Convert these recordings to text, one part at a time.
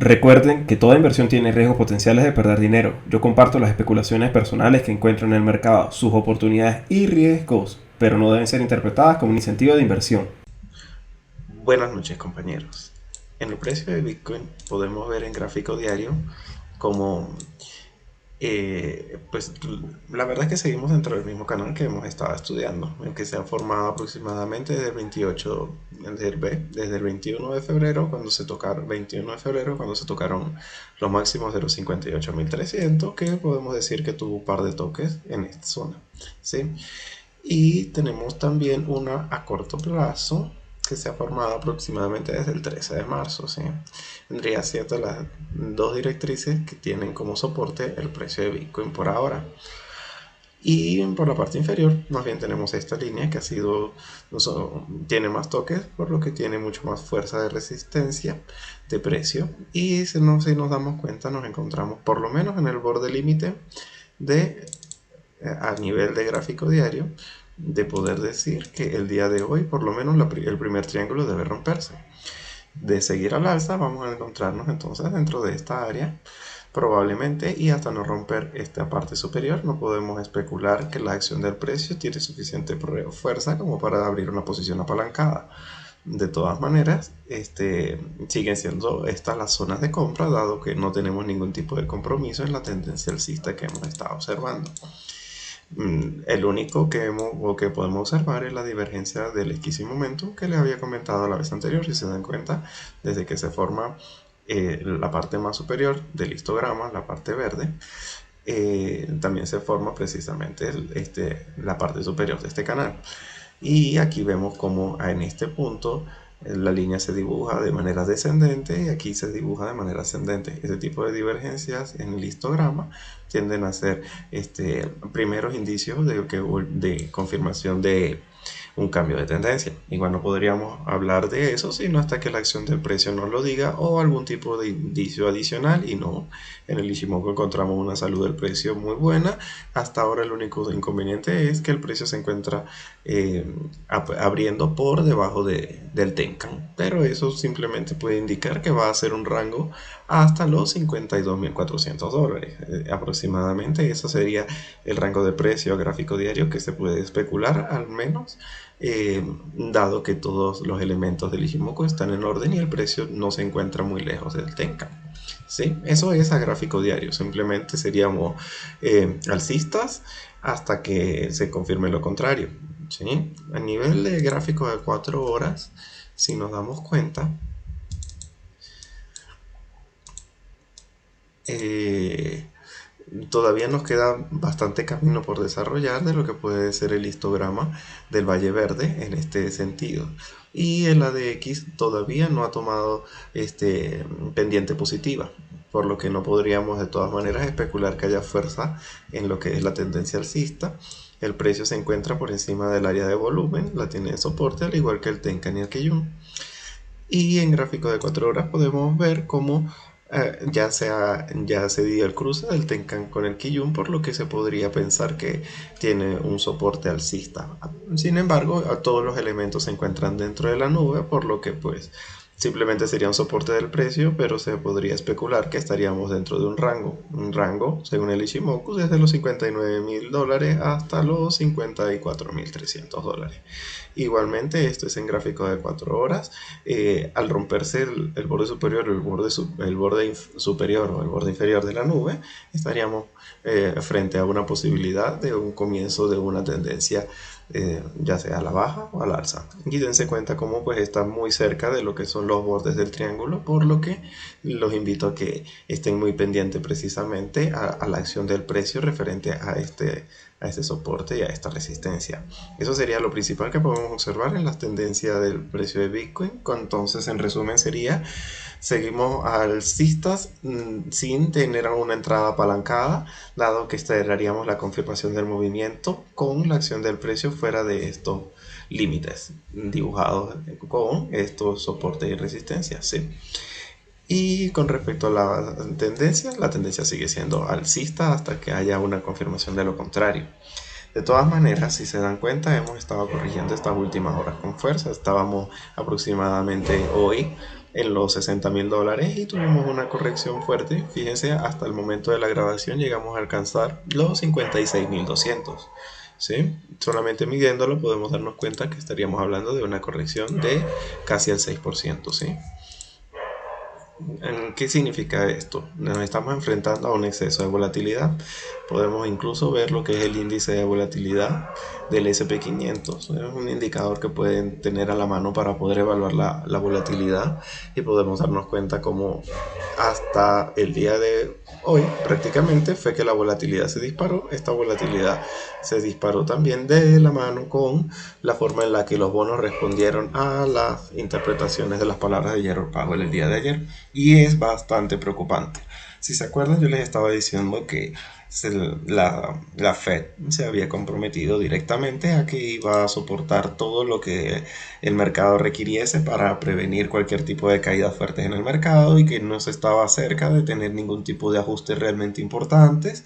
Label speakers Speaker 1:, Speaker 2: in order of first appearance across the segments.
Speaker 1: Recuerden que toda inversión tiene riesgos potenciales de perder dinero. Yo comparto las especulaciones personales que encuentro en el mercado, sus oportunidades y riesgos, pero no deben ser interpretadas como un incentivo de inversión.
Speaker 2: Buenas noches, compañeros. En el precio de Bitcoin podemos ver en gráfico diario como, pues la verdad es que seguimos dentro del mismo canal que hemos estado estudiando, el que se ha formado aproximadamente desde el 28, desde el 21 de febrero, cuando se tocaron, 21 de febrero, cuando se tocaron los máximos de los 58.300, que podemos decir que tuvo un par de toques en esta zona, ¿sí? Y tenemos también una a corto plazo que se ha formado aproximadamente desde el 13 de marzo, ¿sí? Vendría siendo las dos directrices que tienen como soporte el precio de Bitcoin por ahora. Y por la parte inferior, más bien tenemos esta línea que ha sido, tiene más toques, por lo que tiene mucho más fuerza de resistencia de precio. Y si nos damos cuenta, nos encontramos por lo menos en el borde límite de a nivel de gráfico diario, de poder decir que el día de hoy por lo menos el primer triángulo debe romperse. De seguir al alza vamos a encontrarnos entonces dentro de esta área probablemente, y hasta no romper esta parte superior no podemos especular que la acción del precio tiene suficiente fuerza como para abrir una posición apalancada. De todas maneras, siguen siendo estas las zonas de compra, dado que no tenemos ningún tipo de compromiso en la tendencia alcista que hemos estado observando. El único que podemos observar es la divergencia del X momento que les había comentado la vez anterior. Si se dan cuenta, desde que se forma la parte más superior del histograma, la parte verde, también se forma precisamente la parte superior de este canal. Y aquí vemos como en este punto la línea se dibuja de manera descendente y aquí se dibuja de manera ascendente. Este tipo de divergencias en el histograma tienden a ser primeros indicios de confirmación de un cambio de tendencia. Igual no podríamos hablar de eso sino hasta que la acción del precio nos lo diga o algún tipo de indicio adicional, y no, en el Ishimoku encontramos una salud del precio muy buena. Hasta ahora el único inconveniente es que el precio se encuentra abriendo por debajo del Tenkan, pero eso simplemente puede indicar que va a ser un rango hasta los 52.400 dólares aproximadamente. Eso sería el rango de precio a gráfico diario que se puede especular, al menos dado que todos los elementos del Ichimoku están en orden y el precio no se encuentra muy lejos del Tenkan. ¿Sí? Eso es a gráfico diario, simplemente seríamos alcistas hasta que se confirme lo contrario. ¿Sí? A nivel de gráfico de 4 horas, si nos damos cuenta, eh, todavía nos queda bastante camino por desarrollar de lo que puede ser el histograma del Valle Verde en este sentido. Y el ADX todavía no ha tomado pendiente positiva, por lo que no podríamos de todas maneras especular que haya fuerza en lo que es la tendencia alcista. El precio se encuentra por encima del área de volumen, la tiene de soporte, al igual que el Tenkan y el Kijun. Y en gráfico de 4 horas podemos ver cómo ya se dio el cruce del Tenkan con el Kijun, por lo que se podría pensar que tiene un soporte alcista. Sin embargo, todos los elementos se encuentran dentro de la nube, por lo que pues simplemente sería un soporte del precio, pero se podría especular que estaríamos dentro de un rango según el Ichimoku, desde los 59.000 dólares hasta los 54.300 dólares. Igualmente, esto es en gráfico de 4 horas. Al romperse el borde superior, el borde superior o el borde inferior de la nube, estaríamos frente a una posibilidad de un comienzo de una tendencia, ya sea a la baja o al alza. Y dense cuenta cómo pues está muy cerca de lo que son los bordes del triángulo, por lo que los invito a que estén muy pendientes precisamente a la acción del precio referente a este soporte y a esta resistencia. Eso sería lo principal que podemos observar en las tendencias del precio de Bitcoin. Entonces, en resumen, seguimos alcistas sin tener una entrada apalancada, dado que esperaríamos la confirmación del movimiento con la acción del precio fuera de estos límites dibujados con estos soportes y resistencias. ¿Sí? Y con respecto a la tendencia sigue siendo alcista hasta que haya una confirmación de lo contrario. De todas maneras, si se dan cuenta, hemos estado corrigiendo estas últimas horas con fuerza. Estábamos aproximadamente hoy en los $60.000 y tuvimos una corrección fuerte. Fíjense, hasta el momento de la grabación llegamos a alcanzar los 56.200. ¿Sí? Solamente midiéndolo podemos darnos cuenta que estaríamos hablando de una corrección de casi el 6%. ¿Sí? ¿Qué significa esto? Nos estamos enfrentando a un exceso de volatilidad. Podemos incluso ver lo que es el índice de volatilidad del SP500. Es un indicador que pueden tener a la mano para poder evaluar la volatilidad, y podemos darnos cuenta cómo hasta el día de hoy prácticamente fue que la volatilidad se disparó. Esta volatilidad se disparó también de la mano con la forma en la que los bonos respondieron a las interpretaciones de las palabras de Jerome Powell el día de ayer, y es bastante preocupante. Si se acuerdan, yo les estaba diciendo que la Fed se había comprometido directamente a que iba a soportar todo lo que el mercado requiriese para prevenir cualquier tipo de caídas fuertes en el mercado, y que no se estaba cerca de tener ningún tipo de ajustes realmente importantes.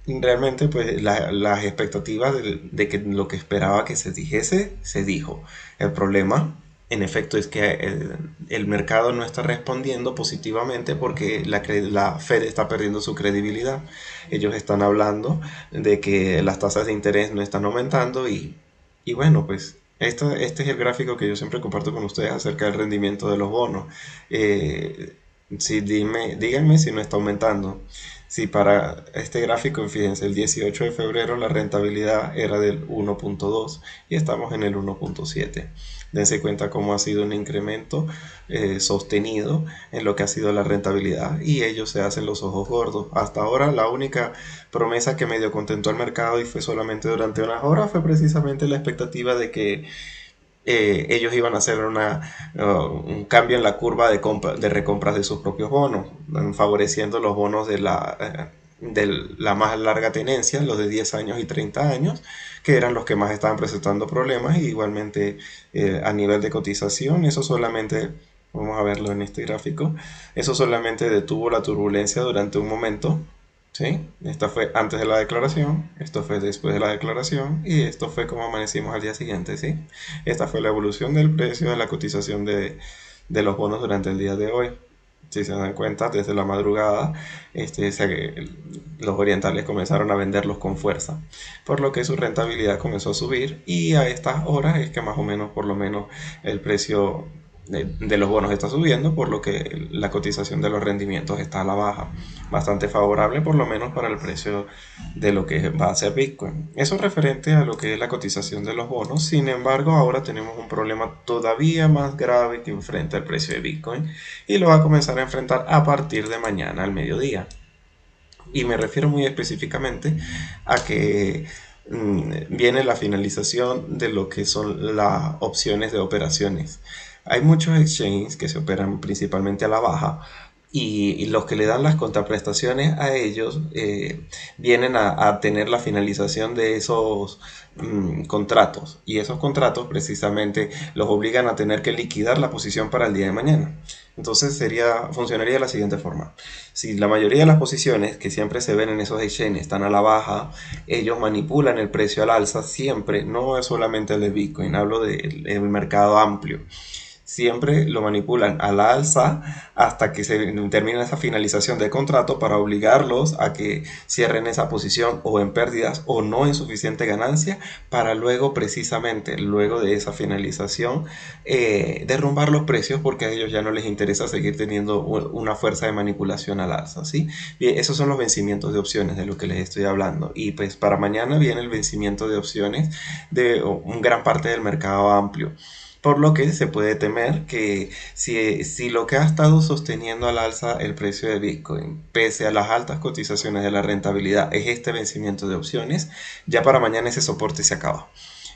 Speaker 2: Realmente, pues las expectativas de que lo que esperaba que se dijese, se dijo. El problema, en efecto, es que el mercado no está respondiendo positivamente porque la Fed está perdiendo su credibilidad. Ellos están hablando de que las tasas de interés no están aumentando, y bueno, pues este es el gráfico que yo siempre comparto con ustedes acerca del rendimiento de los bonos. Díganme si no está aumentando. Si para este gráfico, fíjense, el 18 de febrero la rentabilidad era del 1.2 y estamos en el 1.7. Dense cuenta cómo ha sido un incremento sostenido en lo que ha sido la rentabilidad, y ellos se hacen los ojos gordos. Hasta ahora la única promesa que medio contentó al mercado, y fue solamente durante unas horas, fue precisamente la expectativa de que ellos iban a hacer un cambio en la curva de recompras de sus propios bonos, favoreciendo los bonos de la más larga tenencia, los de 10 años y 30 años, que eran los que más estaban presentando problemas. Y igualmente a nivel de cotización, eso solamente, vamos a verlo en este gráfico, eso solamente detuvo la turbulencia durante un momento. ¿Sí? Esta fue antes de la declaración, esto fue después de la declaración, y esto fue como amanecimos al día siguiente. ¿Sí? Esta fue la evolución del precio de la cotización de los bonos durante el día de hoy. Si se dan cuenta, desde la madrugada los orientales comenzaron a venderlos con fuerza, por lo que su rentabilidad comenzó a subir, y a estas horas es que más o menos, por lo menos, el precio de los bonos está subiendo, por lo que la cotización de los rendimientos está a la baja, bastante favorable por lo menos para el precio de lo que va a ser Bitcoin. Eso es referente a lo que es la cotización de los bonos. Sin embargo, ahora tenemos un problema todavía más grave que enfrenta el precio de Bitcoin, y lo va a comenzar a enfrentar a partir de mañana al mediodía. Y me refiero muy específicamente a que viene la finalización de lo que son las opciones de operaciones. Hay muchos exchanges que se operan principalmente a la baja, y los que le dan las contraprestaciones a ellos vienen a tener la finalización de esos contratos, y esos contratos precisamente los obligan a tener que liquidar la posición para el día de mañana. Entonces funcionaría de la siguiente forma: si la mayoría de las posiciones que siempre se ven en esos exchanges están a la baja, ellos manipulan el precio al alza siempre. No es solamente el de Bitcoin, hablo del mercado amplio. Siempre lo manipulan a la alza hasta que se termine esa finalización de contrato, para obligarlos a que cierren esa posición o en pérdidas o no en suficiente ganancia, para luego, precisamente luego de esa finalización, derrumbar los precios, porque a ellos ya no les interesa seguir teniendo una fuerza de manipulación al alza. ¿Sí? Bien, esos son los vencimientos de opciones de lo que les estoy hablando, y pues para mañana viene el vencimiento de opciones de una gran parte del mercado amplio. Por lo que se puede temer que si lo que ha estado sosteniendo al alza el precio de Bitcoin, pese a las altas cotizaciones de la rentabilidad, es este vencimiento de opciones, ya para mañana ese soporte se acaba.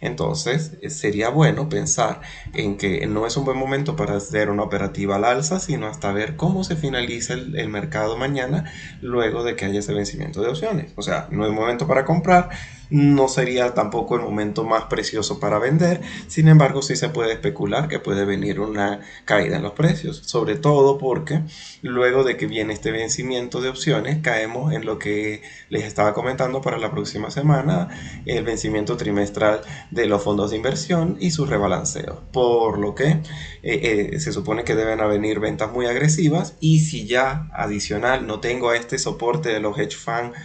Speaker 2: Entonces sería bueno pensar en que no es un buen momento para hacer una operativa al alza, sino hasta ver cómo se finaliza el mercado mañana, luego de que haya ese vencimiento de opciones. O sea, no es momento para comprar, No sería tampoco el momento más precioso para vender, sin embargo sí se puede especular que puede venir una caída en los precios, sobre todo porque luego de que viene este vencimiento de opciones caemos en lo que les estaba comentando para la próxima semana, el vencimiento trimestral de los fondos de inversión y su rebalanceo, por lo que se supone que deben venir ventas muy agresivas y si ya adicional no tengo este soporte de los hedge funds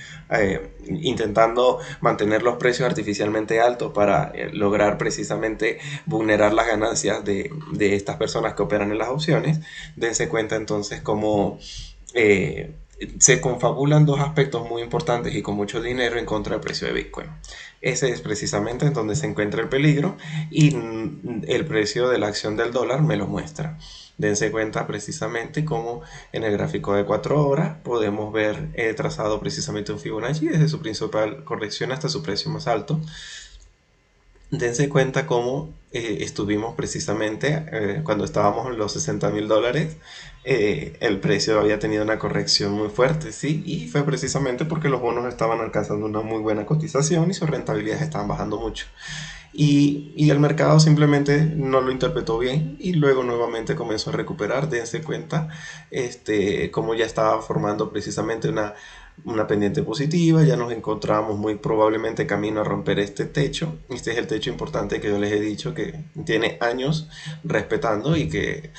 Speaker 2: intentando mantener los precios artificialmente altos para lograr precisamente vulnerar las ganancias de estas personas que operan en las opciones, dense cuenta entonces cómo eh, se confabulan dos aspectos muy importantes y con mucho dinero en contra del precio de Bitcoin. Ese es precisamente en donde se encuentra el peligro y el precio de la acción del dólar me lo muestra. Dense cuenta precisamente cómo en el gráfico de 4 horas podemos ver trazado precisamente un Fibonacci desde su principal corrección hasta su precio más alto. Dense cuenta cómo estuvimos precisamente cuando estábamos en los $60,000, el precio había tenido una corrección muy fuerte, ¿sí? Y fue precisamente porque los bonos estaban alcanzando una muy buena cotización y sus rentabilidades estaban bajando mucho. Y el mercado simplemente no lo interpretó bien y luego nuevamente comenzó a recuperar. Dense cuenta como ya estaba formando precisamente una pendiente positiva, ya nos encontramos muy probablemente camino a romper este techo. Este es el techo importante que yo les he dicho que tiene años respetando y que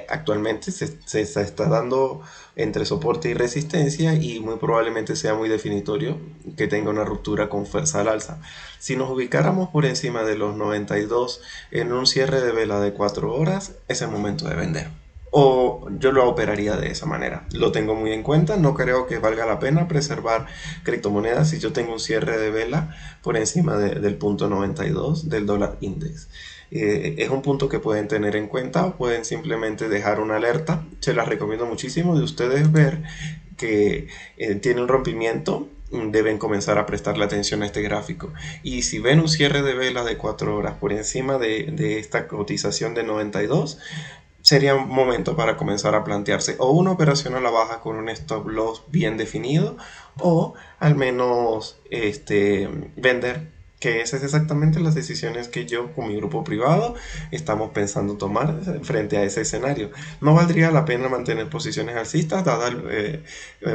Speaker 2: actualmente se está dando entre soporte y resistencia y muy probablemente sea muy definitorio que tenga una ruptura con fuerza al alza. Si nos ubicáramos por encima de los 92 en un cierre de vela de 4 horas, es el momento de vender. O yo lo operaría de esa manera. Lo tengo muy en cuenta, no creo que valga la pena preservar criptomonedas si yo tengo un cierre de vela por encima del punto 92 del dólar index. Es un punto que pueden tener en cuenta o pueden simplemente dejar una alerta. Se las recomiendo muchísimo de ustedes ver que tiene un rompimiento, deben comenzar a prestarle atención a este gráfico. Y si ven un cierre de vela de 4 horas por encima de esta cotización de 92, sería un momento para comenzar a plantearse o una operación a la baja con un stop loss bien definido o al menos vender, que esas es exactamente las decisiones que yo con mi grupo privado estamos pensando tomar frente a ese escenario. No valdría la pena mantener posiciones alcistas dada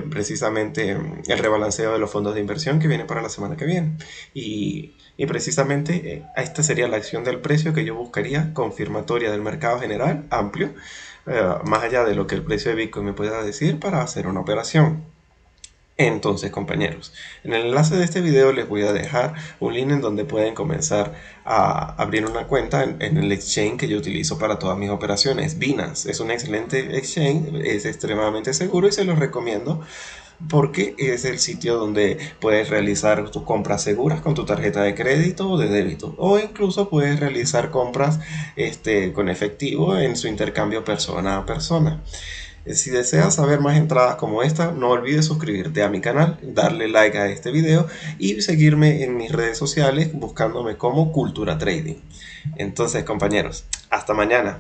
Speaker 2: precisamente el rebalanceo de los fondos de inversión que viene para la semana que viene. Y precisamente esta sería la acción del precio que yo buscaría, confirmatoria del mercado general, amplio, más allá de lo que el precio de Bitcoin me pueda decir para hacer una operación. Entonces, compañeros, en el enlace de este video les voy a dejar un link en donde pueden comenzar a abrir una cuenta en el exchange que yo utilizo para todas mis operaciones. Binance es un excelente exchange, es extremadamente seguro y se los recomiendo porque es el sitio donde puedes realizar tus compras seguras con tu tarjeta de crédito o de débito, o incluso puedes realizar compras con efectivo en su intercambio persona a persona. Si deseas saber más entradas como esta, no olvides suscribirte a mi canal, darle like a este video y seguirme en mis redes sociales buscándome como Cultura Trading. Entonces, compañeros, hasta mañana.